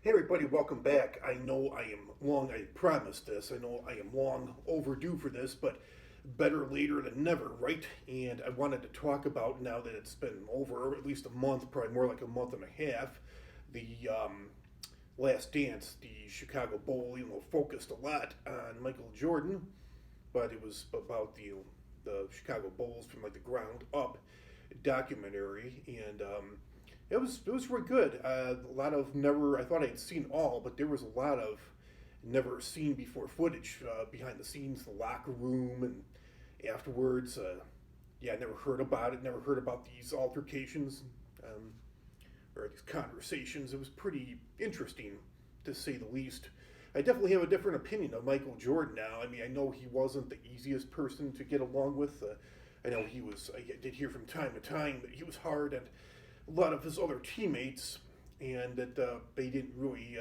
Hey everybody, welcome back. I promised this. I know I am long overdue for this, but better later than never, right? And I wanted to talk about, now that it's been over at least a month, probably more like a month and a half, the Last Dance, the Chicago Bull, focused a lot on Michael Jordan, but it was about the Chicago Bulls from like the ground up documentary, and it was really good. A lot of never. I thought I'd seen all, but there was a lot of never seen before footage behind the scenes, the locker room, and afterwards. Yeah, I never heard about it. Never heard about these altercations um, or these conversations. It was pretty interesting, to say the least. I definitely have a different opinion of Michael Jordan now. I mean, I know he wasn't the easiest person to get along with. I know he was. I did hear from time to time that he was hard on a lot of his other teammates, and that they didn't really.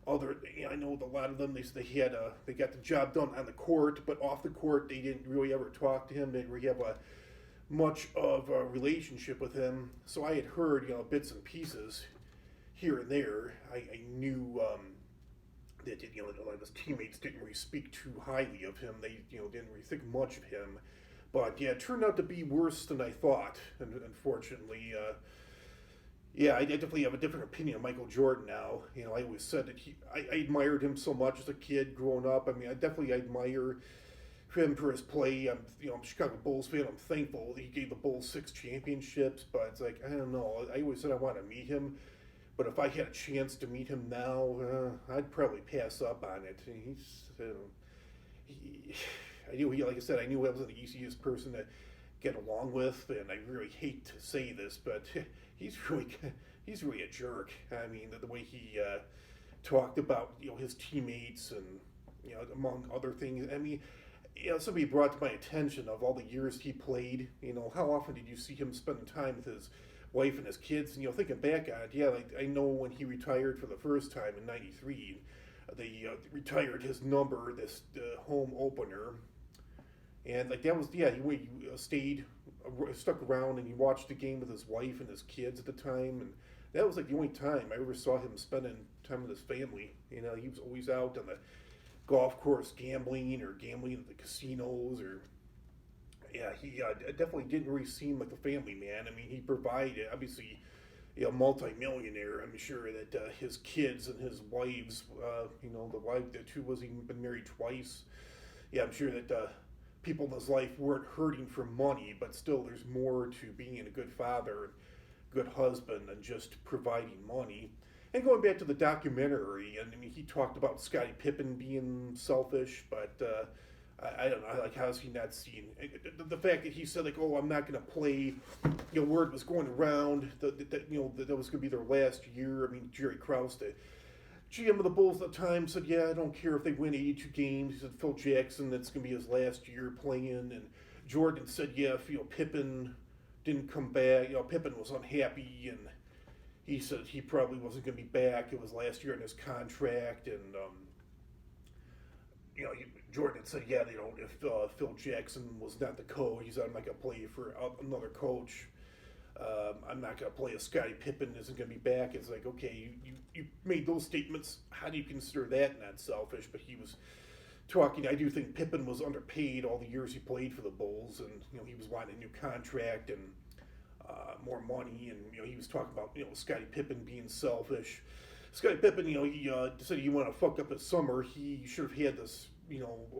I know a lot of them. They got the job done on the court, but off the court they didn't really ever talk to him. They didn't really have much of a relationship with him. So I had heard bits and pieces here and there. I knew that a lot of his teammates didn't really speak too highly of him. They didn't really think much of him. But yeah, it turned out to be worse than I thought. And unfortunately, yeah, I definitely have a different opinion of Michael Jordan now. I always said that I admired him so much as a kid growing up. I mean, I definitely admire him for his play. I'm a Chicago Bulls fan. I'm thankful that he gave the Bulls 6 championships. But it's like, I don't know. I always said I want to meet him. But if I had a chance to meet him now, I'd probably pass up on it. He, I knew he, like I said, I knew I wasn't the easiest person to get along with, and I really hate to say this, but he's really he's really a jerk. I mean, the way he talked about his teammates, and among other things. I mean, somebody brought to my attention, of all the years he played, how often did you see him spending time with his wife and his kids? And thinking back on it, yeah, like I know when he retired for the first time in '93, they retired his number, this home opener, and like that was, yeah, he stayed, stuck around, and he watched the game with his wife and his kids at the time, and that was like the only time I ever saw him spending time with his family. He was always out on the golf course gambling, or gambling at the casinos, or yeah, he definitely didn't really seem like a family man. I mean, he provided, obviously, multi-millionaire. I'm sure that his kids and his wives, the wife, the two, was even been married twice. Yeah, I'm sure that people in his life weren't hurting for money, but still, there's more to being a good father and good husband than just providing money. And going back to the documentary, and I mean, he talked about Scottie Pippen being selfish, but I don't know, like, how's he not seen the fact that he said, like, oh, I'm not going to play. Word was going around that was going to be their last year. I mean, Jerry Krause, the GM of the Bulls at the time, said, yeah, I don't care if they win 82 games. He said Phil Jackson, that's going to be his last year playing. And Jordan said, yeah, if Pippen didn't come back, Pippen was unhappy, and he said he probably wasn't going to be back. It was last year in his contract, and Jordan had said, yeah, if Phil Jackson was not the coach, he's not going to play for another coach. I'm not going to play if Scottie Pippen isn't going to be back. It's like, okay, you made those statements. How do you consider that not selfish? But he was talking. I do think Pippen was underpaid all the years he played for the Bulls, and he was wanting a new contract and more money. And he was talking about Scottie Pippen being selfish. Scottie Pippen, he said he wanted to fuck up his summer. He should have had this.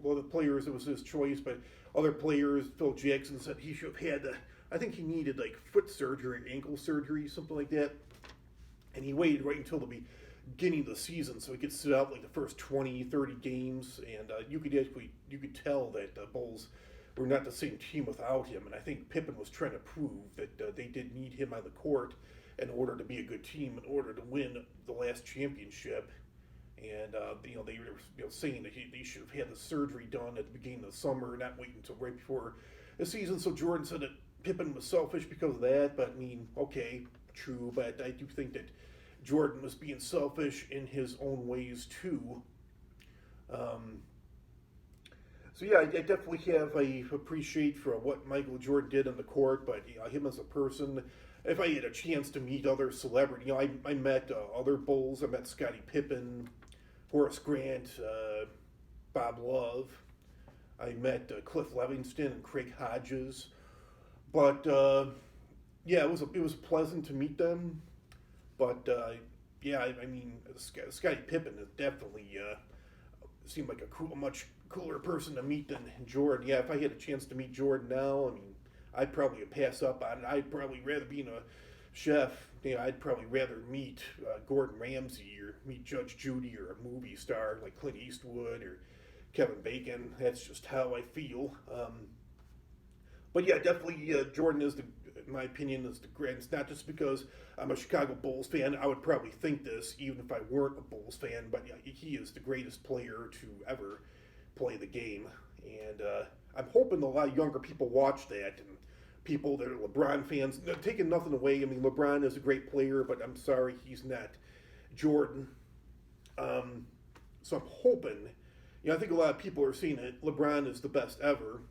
Other players, it was his choice, but other players, Phil Jackson said he should have had the. I think he needed like foot surgery, ankle surgery, something like that. And he waited right until the beginning of the season so he could sit out like the first 20, 30 games. And you could tell that the Bulls were not the same team without him. And I think Pippen was trying to prove that they did need him on the court in order to be a good team, in order to win the last championship. And they were saying that they should have had the surgery done at the beginning of the summer, not wait until right before the season. So Jordan said that Pippen was selfish because of that. But I mean, okay, true. But I do think that Jordan was being selfish in his own ways too. Um, so yeah, I definitely have a appreciate for what Michael Jordan did on the court, but him as a person, if I had a chance to meet other celebrities, I met other Bulls. I met Scottie Pippen, Horace Grant, Bob Love. I met Cliff Levingston and Craig Hodges. But yeah, it was pleasant to meet them. But yeah, I mean, Scottie Pippen is definitely seemed like a much cooler person to meet than Jordan. Yeah, if I had a chance to meet Jordan now, I mean, I'd probably pass up on it. I'd probably rather being a chef. I'd probably rather meet Gordon Ramsay or meet Judge Judy or a movie star like Clint Eastwood or Kevin Bacon. That's just how I feel. But yeah, definitely Jordan is in my opinion, is the great. It's not just because I'm a Chicago Bulls fan. I would probably think this even if I weren't a Bulls fan. But yeah, he is the greatest player to ever play the game, and I'm hoping a lot of younger people watch that and people that are LeBron fans. Taking nothing away. I mean, LeBron is a great player, but I'm sorry he's not Jordan. So I'm hoping. I think a lot of people are saying that LeBron is the best ever.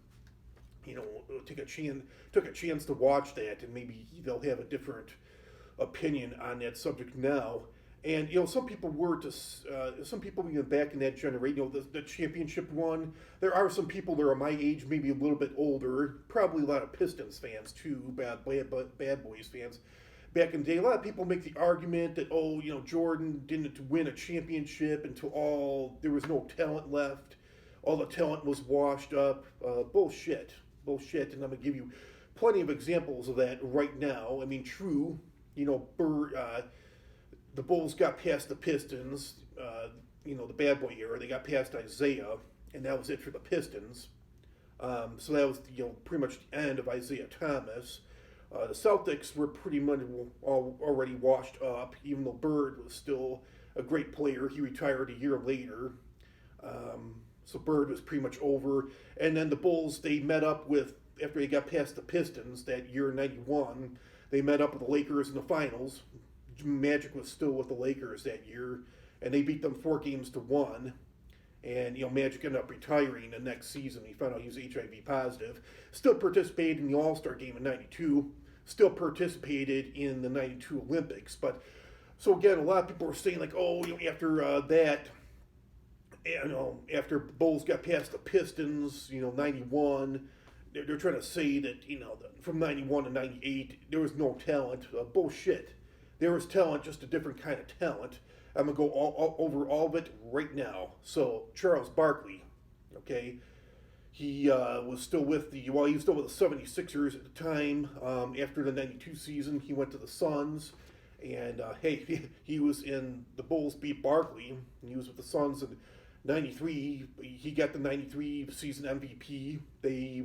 Took a chance to watch that, and maybe they'll have a different opinion on that subject now. And some people some people even back in that generation, the championship one. There are some people that are my age, maybe a little bit older, probably a lot of Pistons fans too, bad Boys fans. Back in the day, a lot of people make the argument that Jordan didn't win a championship until there was no talent left, all the talent was washed up. Bullshit, and I'm gonna give you plenty of examples of that right now. I mean, true, the Bulls got past the Pistons, the bad boy era. They got past Isiah, and that was it for the Pistons. So that was pretty much the end of Isiah Thomas. The Celtics were pretty much already washed up, even though Bird was still a great player. He retired a year later. So Bird was pretty much over. And then the Bulls, they met up after they got past the Pistons that year in 91, they met up with the Lakers in the finals. Magic was still with the Lakers that year, and they beat them 4-1. And, Magic ended up retiring the next season. He found out he was HIV positive. Still participated in the All-Star game in 92. Still participated in the 92 Olympics. But, so again, a lot of people were saying, like, after that, after Bulls got past the Pistons, 91, they're trying to say that, from 91 to 98, there was no talent. Bullshit. There was talent, just a different kind of talent. I'm going to go over all of it right now. So, Charles Barkley, okay, he was still with the 76ers at the time. After the 92 season, he went to the Suns. And, he was in, the Bulls beat Barkley. He was with the Suns in 93. He got the 93 season MVP. They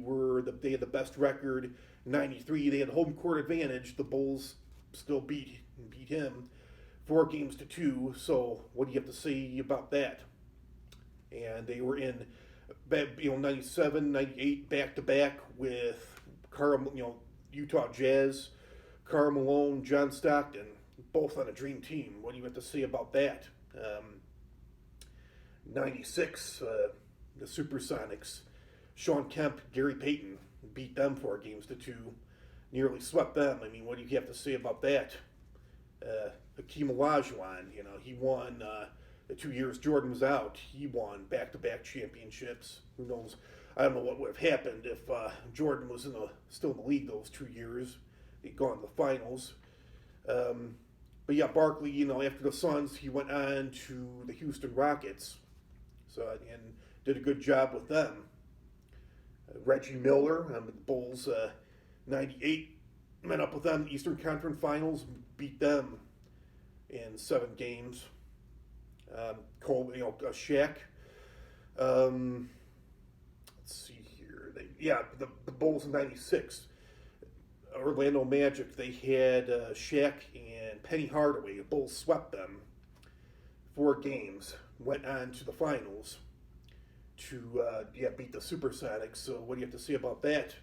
had the best record. 93, they had home court advantage. The Bulls still beat him 4-2. So what do you have to say about that? And they were in 97, 98 back to back with Utah Jazz, Karl Malone, John Stockton, both on a dream team. What do you have to say about that? 96, the Supersonics, Sean Kemp, Gary Payton beat them 4-2, nearly swept them. I mean, what do you have to say about that? Hakeem Olajuwon, he won the 2 years Jordan was out. He won back-to-back championships. Who knows? I don't know what would have happened if Jordan was still in the league those 2 years. He'd gone to the finals. But yeah, Barkley, after the Suns, he went on to the Houston Rockets. And did a good job with them. Reggie Miller, the Bulls, 98, met up with them, Eastern Conference Finals, beat them in 7 games. Shaq. Let's see here. The Bulls in 96. Orlando Magic, they had Shaq and Penny Hardaway. The Bulls swept them 4 games. Went on to the finals to beat the Supersonics. So what do you have to say about that?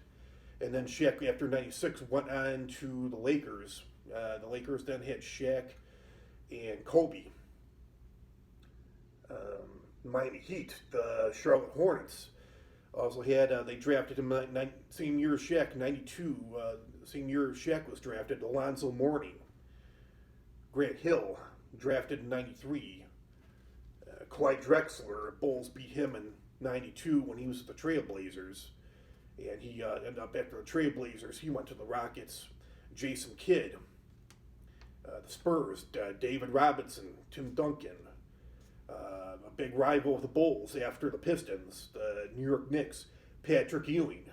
And then Shaq, after 96, went on to the Lakers. The Lakers then had Shaq and Kobe. Miami Heat, the Charlotte Hornets. Also had they drafted him same year as Shaq, '92. Same year Shaq was drafted. Alonzo Mourning, Grant Hill, drafted in '93. Clyde Drexler, Bulls beat him in '92 when he was at the Trailblazers, and he ended up after the Trailblazers. He went to the Rockets. Jason Kidd, the Spurs, David Robinson, Tim Duncan, a big rival of the Bulls after the Pistons, the New York Knicks, Patrick Ewing,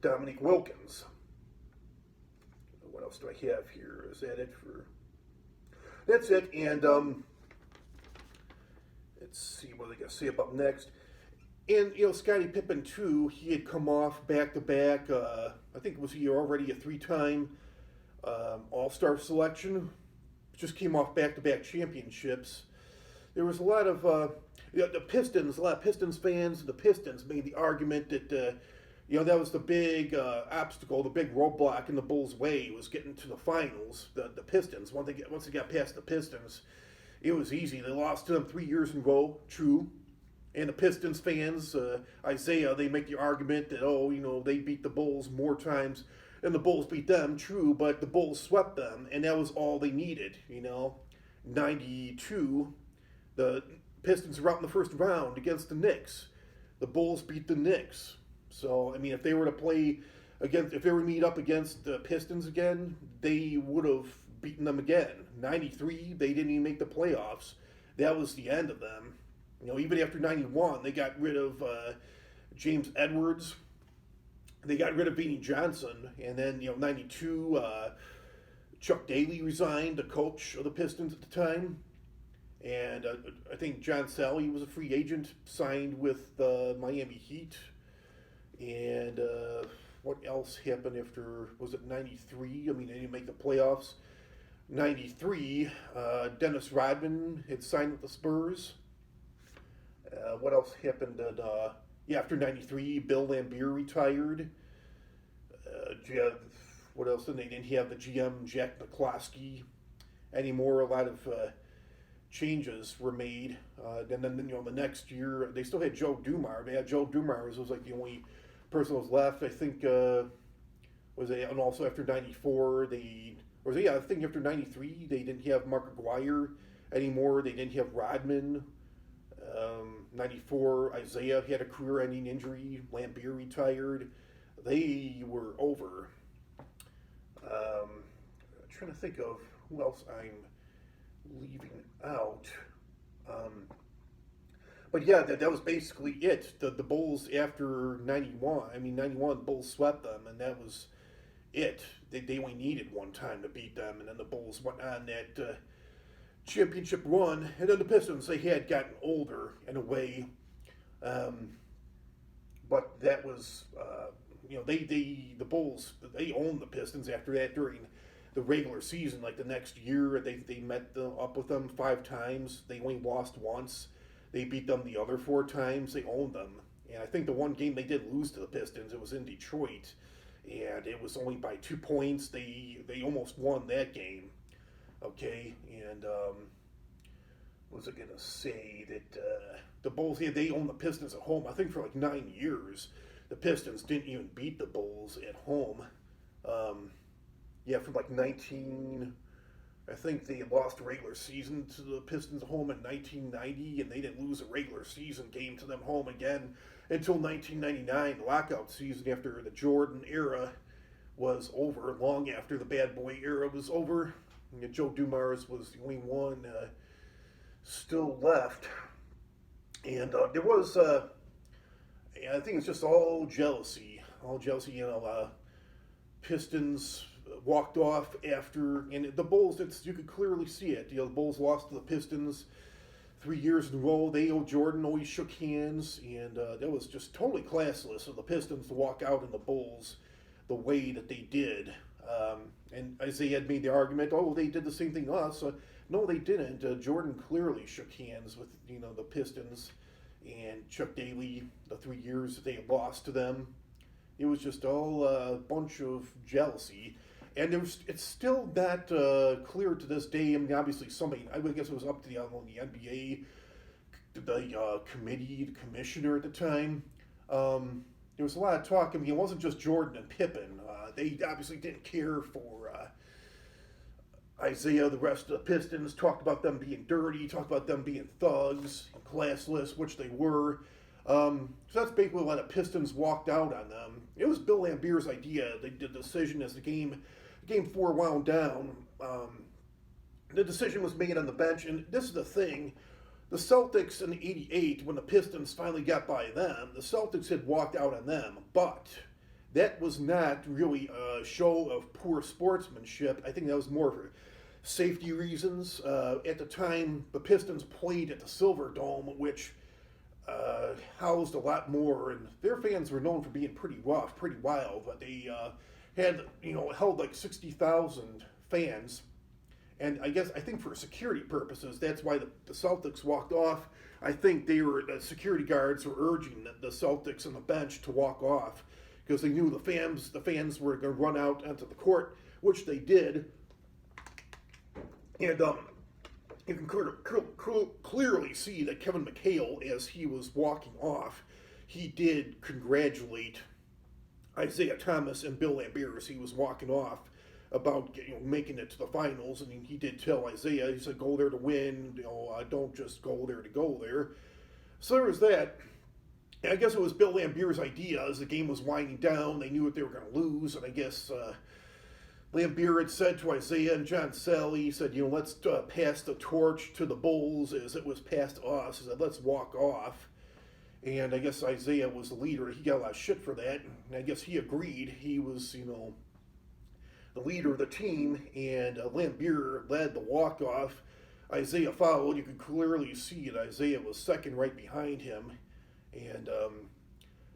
Dominique Wilkins. What else do I have here? Is that it for? That's it. And let's see what I got to say about next. And Scottie Pippen too. He had come off back to back. I think he already a 3-time All-Star selection. Just came off back to back championships. There was a lot of the Pistons. A lot of Pistons fans. The Pistons made the argument that that was the big obstacle, the big roadblock in the Bulls' way was getting to the finals. The Pistons. Once they got past the Pistons, it was easy. They lost to them 3 years in a row. True. And the Pistons fans, Isiah, they make the argument that, they beat the Bulls more times than the Bulls beat them. True, but the Bulls swept them, and that was all they needed, 92, the Pistons were out in the first round against the Knicks. The Bulls beat the Knicks. So, if they were to play if they were to meet up against the Pistons again, they would have beaten them again. 93, they didn't even make the playoffs. That was the end of them. Even after 91, they got rid of James Edwards. They got rid of Beanie Johnson. And then, 92, Chuck Daly resigned, the coach of the Pistons at the time. And I think John Sally was a free agent, signed with the Miami Heat. And what else happened after, was it 93? They didn't make the playoffs. 93, Dennis Rodman had signed with the Spurs. What else happened? After '93, Bill Laimbeer retired. What else? They didn't have the GM Jack McCloskey anymore. A lot of changes were made. And then the next year they still had Joe Dumars. They had Joe Dumars was like the only person that was left. I think and also after '94 I think after '93 they didn't have Mark Aguirre anymore. They didn't have Rodman. 94, Isiah had a career-ending injury. Laimbeer retired. They were over. I'm trying to think of who else I'm leaving out. But yeah, that was basically it. The Bulls after 91. 91, Bulls swept them, and that was it. They only needed one time to beat them, and then the Bulls went on that championship run, and then the Pistons, they had gotten older in a way, but that was, the Bulls, they owned the Pistons after that during the regular season. Like the next year, they met up with them 5 times. They only lost once. They beat them the other 4 times. They owned them, and I think the one game they did lose to the Pistons, it was in Detroit, and it was only by 2 points. They almost won that game. Okay, and what was I going to say? That the Bulls, they owned the Pistons at home, I think, for like 9 years. The Pistons didn't even beat the Bulls at home. From like 19, I think they lost a regular season to the Pistons at home in 1990, and they didn't lose a regular season game to them home again until 1999, the lockout season after the Jordan era was over, long after the bad boy era was over. Joe Dumars was the only one still left. And there was, I think it's just all jealousy. Pistons walked off after, and the Bulls, you could clearly see it. The Bulls lost to the Pistons 3 years in a row. They, Jordan, always shook hands, and that was just totally classless of the Pistons to walk out in the Bulls the way that they did. And Isiah had made the argument, they did the same thing to us. No, they didn't. Jordan clearly shook hands with, the Pistons and Chuck Daly the 3 years that they had lost to them. It was just all a bunch of jealousy. And it's still not clear to this day. Obviously I guess it was up to the NBA the commissioner at the time. There was a lot of talk. I mean, it wasn't just Jordan and Pippen. They obviously didn't care for Isiah. The rest of the Pistons talked about them being dirty, talked about them being thugs, classless, which they were. So that's basically why the Pistons walked out on them. It was Bill Laimbeer's idea. They did the decision as the game four wound down. The decision was made on the bench, and this is the thing. The Celtics in '88, when the Pistons finally got by them, the Celtics had walked out on them, but that was not really a show of poor sportsmanship. I think that was more for safety reasons. At the time, the Pistons played at the Silver Dome, which housed a lot more, and their fans were known for being pretty rough, pretty wild. But they had, held like 60,000 fans. And I think for security purposes, that's why the Celtics walked off. I think the security guards were urging the Celtics on the bench to walk off because they knew the fans were going to run out onto the court, which they did. And you can clearly see that Kevin McHale, as he was walking off, he did congratulate Isiah Thomas and Bill Laimbeer as he was walking off about making it to the finals, and he did tell Isiah, he said, "Go there to win. Don't just go there to go there." So there was that. And I guess it was Bill Laimbeer's idea as the game was winding down. They knew what they were going to lose, and I guess Laimbeer had said to Isiah and John Sally, he said, let's pass the torch to the Bulls as it was passed to us. He said, let's walk off. And I guess Isiah was the leader. He got a lot of shit for that, and I guess he agreed. He was, the leader of the team, and Laimbeer led the walk-off. Isiah followed. You could clearly see that Isiah was second right behind him. And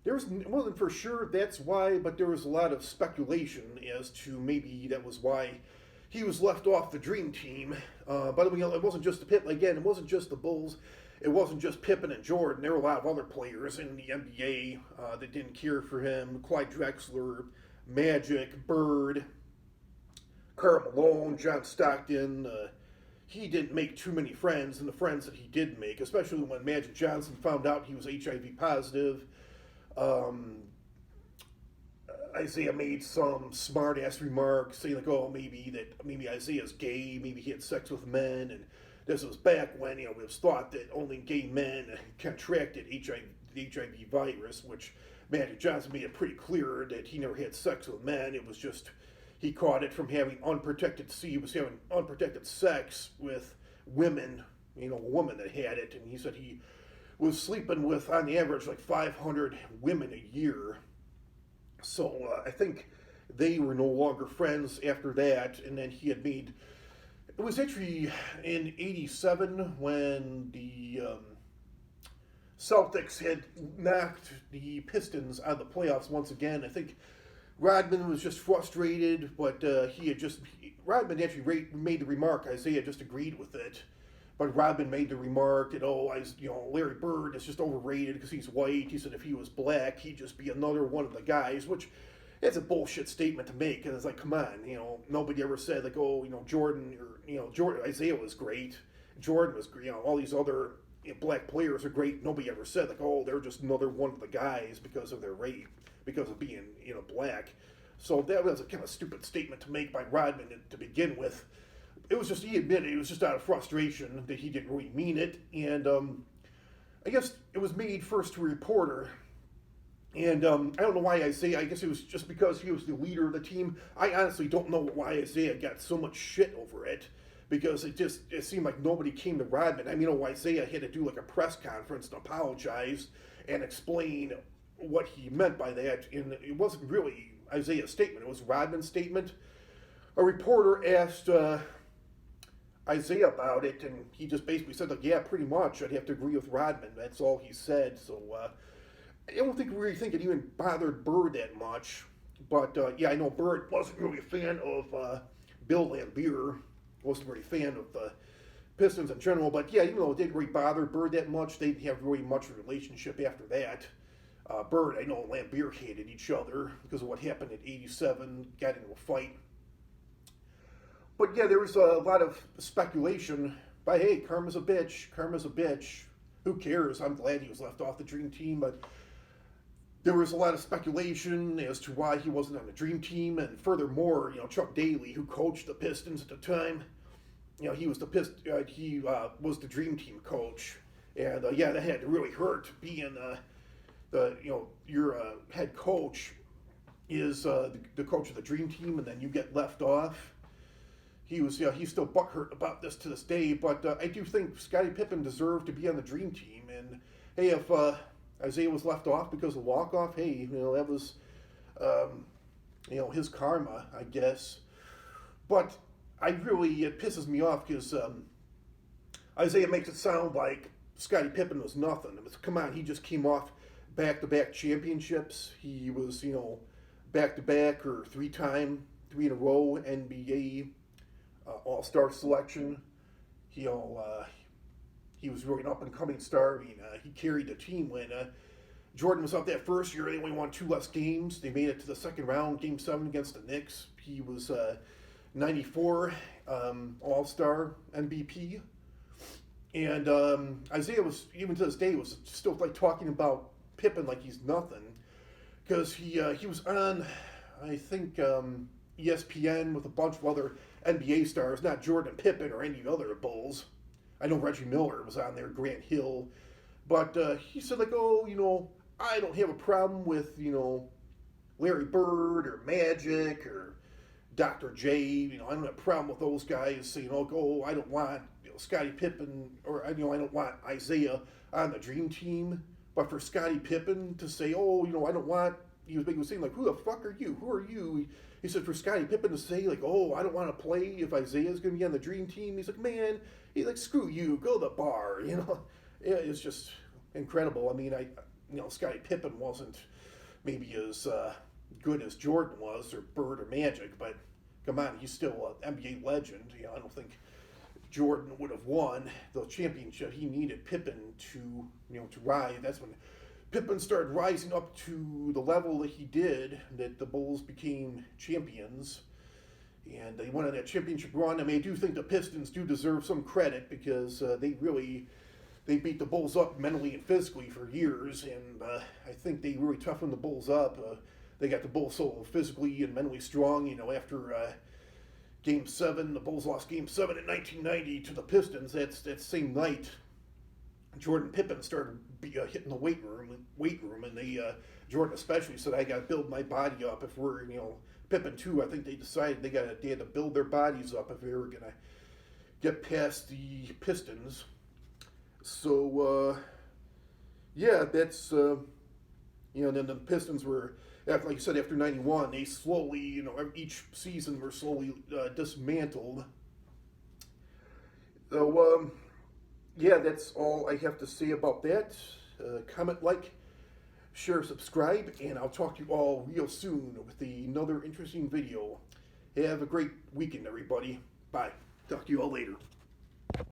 it wasn't for sure that's why, but there was a lot of speculation as to maybe that was why he was left off the Dream Team. But it wasn't just the Pippen. Again, it wasn't just the Bulls. It wasn't just Pippen and Jordan. There were a lot of other players in the NBA that didn't care for him. Clyde Drexler, Magic, Bird, Karl Malone, John Stockton. He didn't make too many friends, and the friends that he did make, especially when Magic Johnson found out he was HIV positive. Isiah made some smart-ass remarks saying maybe Isaiah's gay, maybe he had sex with men, and this was back when it was thought that only gay men contracted the HIV virus, which Magic Johnson made it pretty clear that he never had sex with men. It was just he caught it from having unprotected sex with women, a woman that had it, and he said he was sleeping with, on the average, like 500 women a year. So I think they were no longer friends after that, and then he had made, it was actually in '87 when the Celtics had knocked the Pistons out of the playoffs once again. I think Rodman was just frustrated, but Rodman actually made the remark. Isiah just agreed with it, but Rodman made the remark that Larry Bird is just overrated because he's white. He said if he was black, he'd just be another one of the guys, which it's a bullshit statement to make. And it's like, come on, nobody ever said Jordan or Isiah was great, Jordan was great. All these other black players are great. Nobody ever said they're just another one of the guys because of their race, because of being black. So that was a kind of stupid statement to make by Rodman to begin with. It was just, he admitted it was just out of frustration that he didn't really mean it. And I guess it was made first to a reporter. And I don't know why Isiah, I guess it was just because he was the leader of the team. I honestly don't know why Isiah got so much shit over it, because it seemed like nobody came to Rodman. I mean, Isiah had to do like a press conference and apologize and explain what he meant by that. And it wasn't really Isaiah's statement, it was Rodman's statement. A reporter asked Isiah about it, and he just basically said, yeah, pretty much, I'd have to agree with Rodman. That's all he said. So I don't really think it even bothered Bird that much. But I know Bird wasn't really a fan of Bill Laimbeer, wasn't really a fan of the Pistons in general. But even though it didn't really bother Bird that much, they didn't have really much of a relationship after that. Bird, I know Laimbeer hated each other because of what happened in '87, got into a fight. But there was a lot of speculation by, hey, karma's a bitch. who cares? I'm glad he was left off the dream team, but there was a lot of speculation as to why he wasn't on the dream team, and furthermore, Chuck Daly, who coached the Pistons at the time, he was the dream team coach, and yeah, that had to really hurt being your head coach is the coach of the dream team, and then you get left off. He's still butthurt about this to this day, but I do think Scottie Pippen deserved to be on the dream team, and hey, if Isiah was left off because of walk-off, hey, that was his karma, I guess. But it pisses me off because Isiah makes it sound like Scottie Pippen was nothing. Come on, he just came off back-to-back championships. He was, back-to-back or three in a row NBA All-Star selection. He was really an up-and-coming star. I mean, he carried the team when Jordan was up that first year. They only won 2 less games. They made it to the second round, Game 7 against the Knicks. He was 94 All-Star MVP. And Isiah was, even to this day, was still like talking about Pippen like he's nothing. Because he was on, I think, ESPN with a bunch of other NBA stars, not Jordan Pippen or any other Bulls. I know Reggie Miller was on there, Grant Hill. But he said, like, I don't have a problem with, Larry Bird or Magic or Dr. J. I don't have a problem with those guys saying, I don't want Scottie Pippen or, I don't want Isiah on the dream team. But for Scottie Pippen to say, I don't want, he was saying, like, who the fuck are you? Who are you? He said for Scottie Pippen to say, like, I don't want to play if Isiah's going to be on the dream team. He's like, man, he's like, screw you, go to the bar, It's just incredible. I mean, Scottie Pippen wasn't maybe as good as Jordan was or Bird or Magic, but come on, he's still an NBA legend. I don't think Jordan would have won the championship. He needed Pippen to rise. That's when Pippen started rising up to the level that he did, that the Bulls became champions. And they went on that championship run. I mean, I do think the Pistons do deserve some credit because they beat the Bulls up mentally and physically for years. And I think they really toughened the Bulls up. They got the Bulls so physically and mentally strong, after Game 7. The Bulls lost Game 7 in 1990 to the Pistons. That same night, Jordan Pippen started hitting the weight room, and Jordan especially said, I got to build my body up if we're, Pippen too, I think they decided they had to build their bodies up if they were going to get past the Pistons. So, yeah, that's, then the Pistons were, like you said, after 91, they slowly, each season were slowly dismantled. So, yeah, that's all I have to say about that. Comment, like, share, subscribe, and I'll talk to you all real soon with another interesting video. Have a great weekend, everybody. Bye. Talk to you all later.